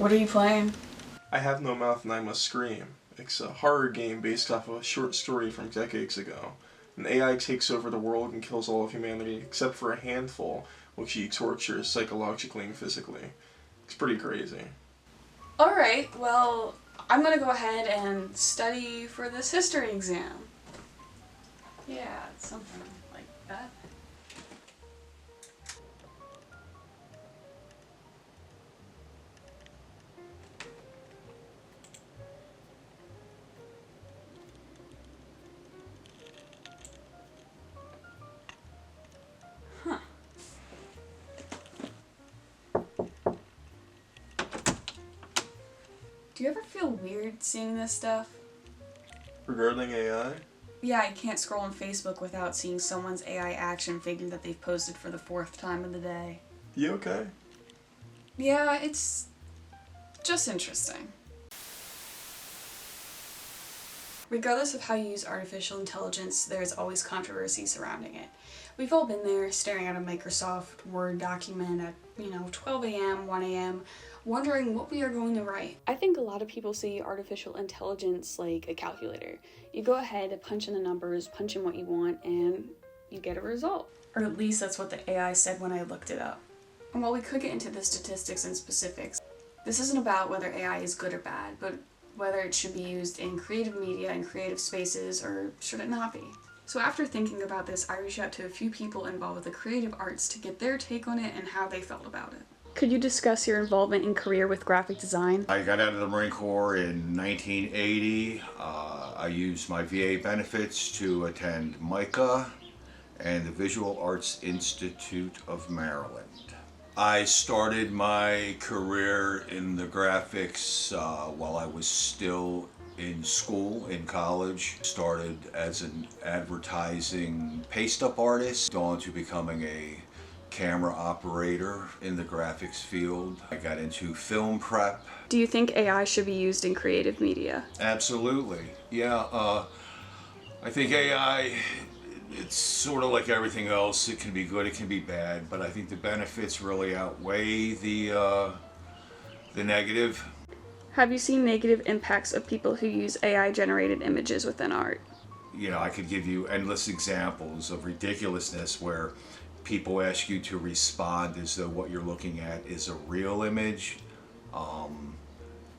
What are you playing? I Have No Mouth and I Must Scream. It's a horror game based off of a short story from decades ago. An AI takes over the world and kills all of humanity except for a handful, which he tortures psychologically and physically. It's pretty crazy. Alright, well, I'm gonna go ahead and study for this history exam. Yeah, it's something like that. Huh. Do you ever feel weird seeing this stuff? Regarding AI? Yeah, I can't scroll on Facebook without seeing someone's AI action figure that they've posted for the 4th time of the day. You okay? Yeah, it's just interesting. Regardless of how you use artificial intelligence, there's always controversy surrounding it. We've all been there staring at a Microsoft Word document at, 12 a.m., 1 a.m., wondering what we are going to write. I think a lot of people see artificial intelligence like a calculator. You go ahead, punch in the numbers, punch in what you want, and you get a result. Or at least that's what the AI said when I looked it up. And while we could get into the statistics and specifics, this isn't about whether AI is good or bad, but whether it should be used in creative media and creative spaces, or should it not be? So after thinking about this, I reached out to a few people involved with the creative arts to get their take on it and how they felt about it. Could you discuss your involvement in career with graphic design? I got out of the Marine Corps in 1980. I used my VA benefits to attend MICA and the Visual Arts Institute of Maryland. I started my career in the graphics while I was still in school, in college. Started as an advertising paste-up artist, on to becoming a camera operator in the graphics field. I got into film prep. Do you think AI should be used in creative media? Absolutely. Yeah, I think AI, it's sort of like everything else. It can be good, it can be bad, but I think the benefits really outweigh the negative. Have you seen negative impacts of people who use AI-generated images within art? I could give you endless examples of ridiculousness where people ask you to respond as though what you're looking at is a real image.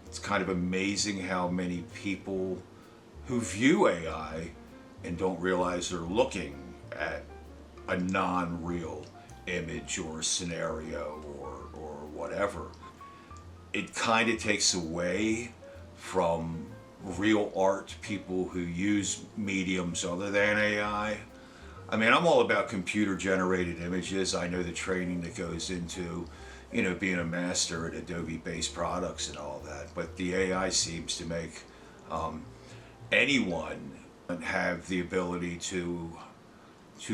It's kind of amazing how many people who view AI and don't realize they're looking at a non-real image or scenario or whatever. It kind of takes away from real art, people who use mediums other than AI. I mean, I'm all about computer-generated images. I know the training that goes into, being a master at Adobe-based products and all that. But the AI seems to make anyone have the ability to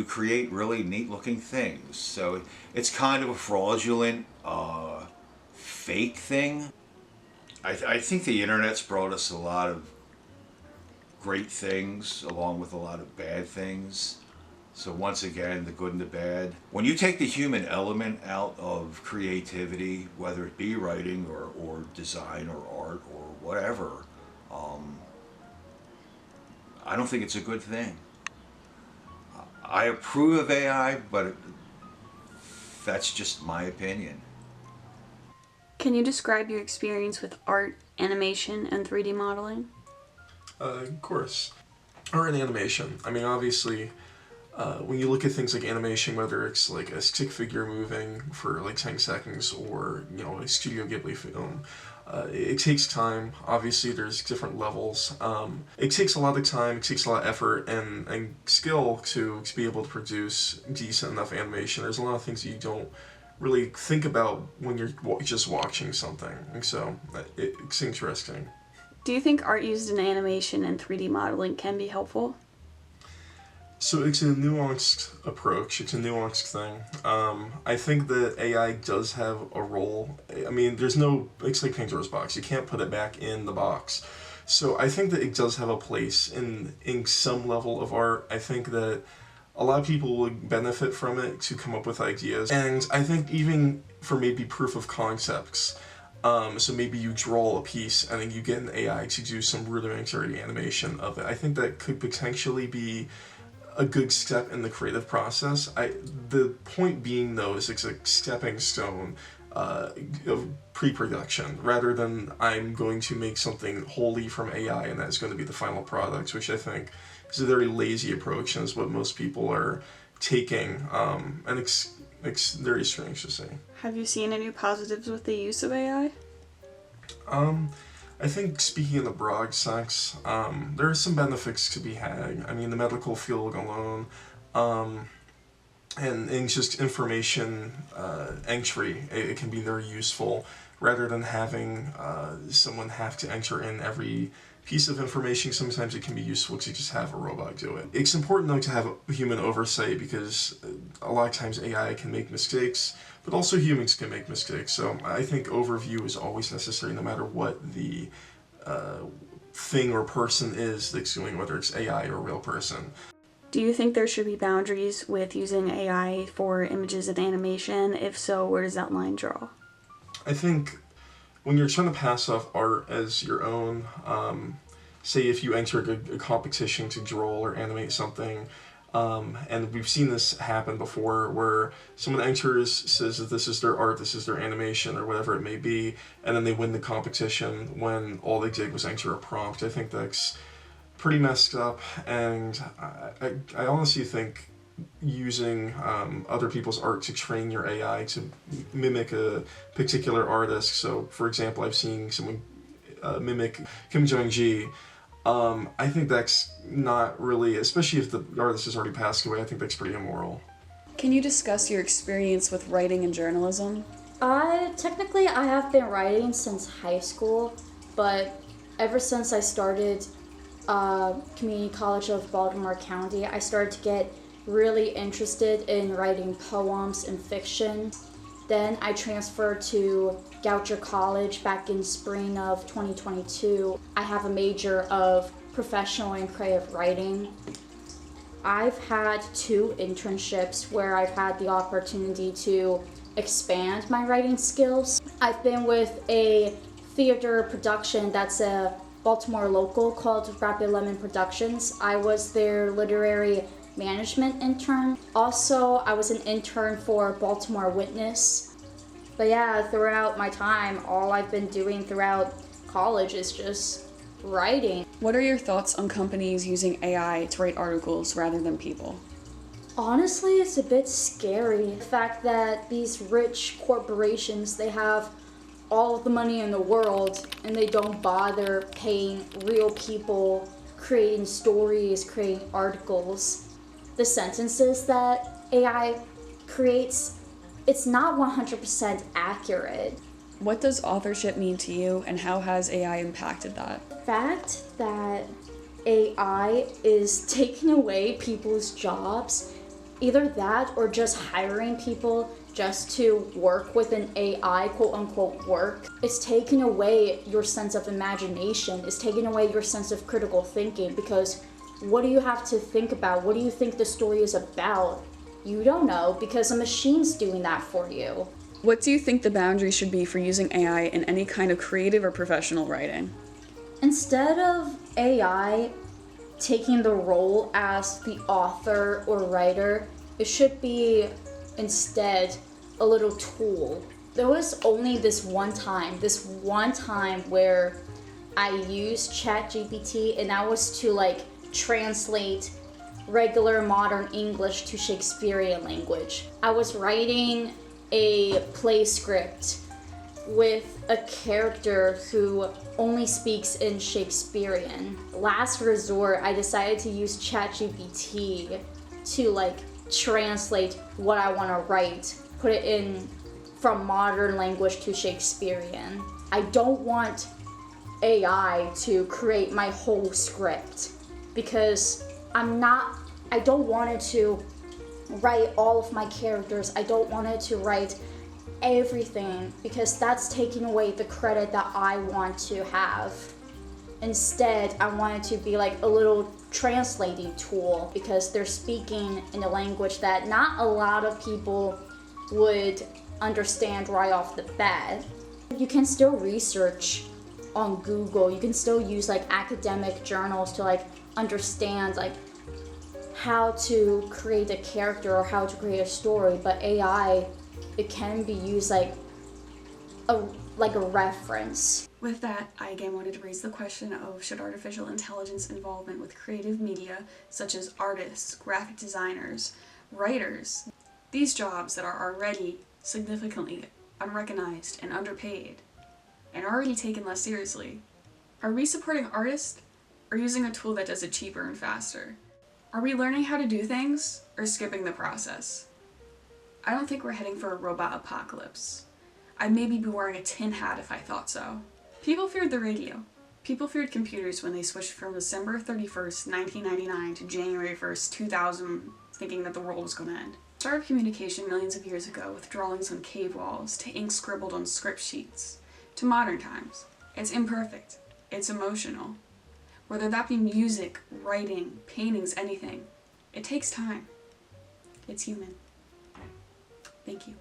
create really neat-looking things. So it's kind of a fraudulent, fake thing. I think the internet's brought us a lot of great things along with a lot of bad things. So once again, the good and the bad. When you take the human element out of creativity, whether it be writing or design or art or whatever, I don't think it's a good thing. I approve of AI, but that's just my opinion. Can you describe your experience with art, animation, and 3D modeling? Of course. Art and animation. I mean, obviously, when you look at things like animation, whether it's like a stick figure moving for like 10 seconds or, a Studio Ghibli film, it takes time. Obviously, there's different levels. It takes a lot of time, it takes a lot of effort and skill to be able to produce decent enough animation. There's a lot of things that you don't really think about when you're just watching something. And so, it's interesting. Do you think art used in animation and 3D modeling can be helpful? So it's a nuanced approach, it's a nuanced thing. I think that AI does have a role. I mean, it's like Pandora's box, you can't put it back in the box. So I think that it does have a place in some level of art. I think that a lot of people would benefit from it to come up with ideas. And I think even for maybe proof of concepts, So maybe you draw a piece and then you get an AI to do some rudimentary animation of it. I think that could potentially be a good step in the creative process. The point being, though, is it's a stepping stone of pre-production, rather than I'm going to make something wholly from AI and that's going to be the final product, which I think is a very lazy approach and is what most people are taking, and it's very strange to see. Have you seen any positives with the use of AI? I think speaking in the broad sense, there are some benefits to be had. I mean, the medical field alone, and just information entry, it can be very useful, rather than having someone have to enter in every piece of information. Sometimes it can be useful to just have a robot do it. It's important, though, to have human oversight, because a lot of times AI can make mistakes, but also humans can make mistakes. So I think overview is always necessary, no matter what the thing or person is that's doing, whether it's AI or a real person. Do you think there should be boundaries with using AI for images and animation? If so, where does that line draw? I think when you're trying to pass off art as your own, say if you enter a competition to draw or animate something, and we've seen this happen before, where someone enters, says that this is their art, this is their animation, or whatever it may be, and then they win the competition when all they did was enter a prompt. I think that's pretty messed up, and I honestly think using other people's art to train your AI to mimic a particular artist. So, for example, I've seen someone mimic Kim Jong-gi. I think that's not really, especially if the artist has already passed away, I think that's pretty immoral. Can you discuss your experience with writing and journalism? Technically, I have been writing since high school, but ever since I started Community College of Baltimore County, I started to get really interested in writing poems and fiction. Then I transferred to Goucher College back in spring of 2022. I have a major of professional and creative writing. I've had 2 internships where I've had the opportunity to expand my writing skills. I've been with a theater production that's a Baltimore local called Rapid Lemon Productions. I was their literary management intern. Also, I was an intern for Baltimore Witness. But yeah, throughout my time, all I've been doing throughout college is just writing. What are your thoughts on companies using AI to write articles rather than people? Honestly, it's a bit scary. The fact that these rich corporations, they have all of the money in the world and they don't bother paying real people, creating stories, creating articles. The sentences that AI creates, it's not 100% accurate. What does authorship mean to you, and how has AI impacted that? The fact that AI is taking away people's jobs, either that or just hiring people just to work with an AI, quote unquote work, it's taking away your sense of imagination, it's taking away your sense of critical thinking, because what do you have to think about? What do you think the story is about? You don't know, because a machine's doing that for you. What do you think the boundary should be for using AI in any kind of creative or professional writing? Instead of AI taking the role as the author or writer, it should be instead a little tool. There was only this one time where I used ChatGPT, and that was to translate regular modern English to Shakespearean language. I was writing a play script with a character who only speaks in Shakespearean. Last resort, I decided to use ChatGPT to translate what I want to write, put it in from modern language to Shakespearean. I don't want AI to create my whole script, because I don't want it to write all of my characters. I don't want it to write everything, because that's taking away the credit that I want to have. Instead, I want it to be like a little translating tool, because they're speaking in a language that not a lot of people would understand right off the bat. You can still research on Google. You can still use like academic journals to like understand like how to create a character or how to create a story, but AI, it can be used like a reference. With that, I again wanted to raise the question of should artificial intelligence involvement with creative media, such as artists, graphic designers, writers, these jobs that are already significantly unrecognized and underpaid, and already taken less seriously, are we supporting artists or using a tool that does it cheaper and faster? Are we learning how to do things or skipping the process? I don't think we're heading for a robot apocalypse. I'd maybe be wearing a tin hat if I thought so. People feared the radio. People feared computers when they switched from December 31st, 1999 to January 1st, 2000, thinking that the world was going to end. Started communication millions of years ago with drawings on cave walls, to ink scribbled on script sheets, to modern times. It's imperfect. It's emotional. Whether that be music, writing, paintings, anything, it takes time. It's human. Thank you.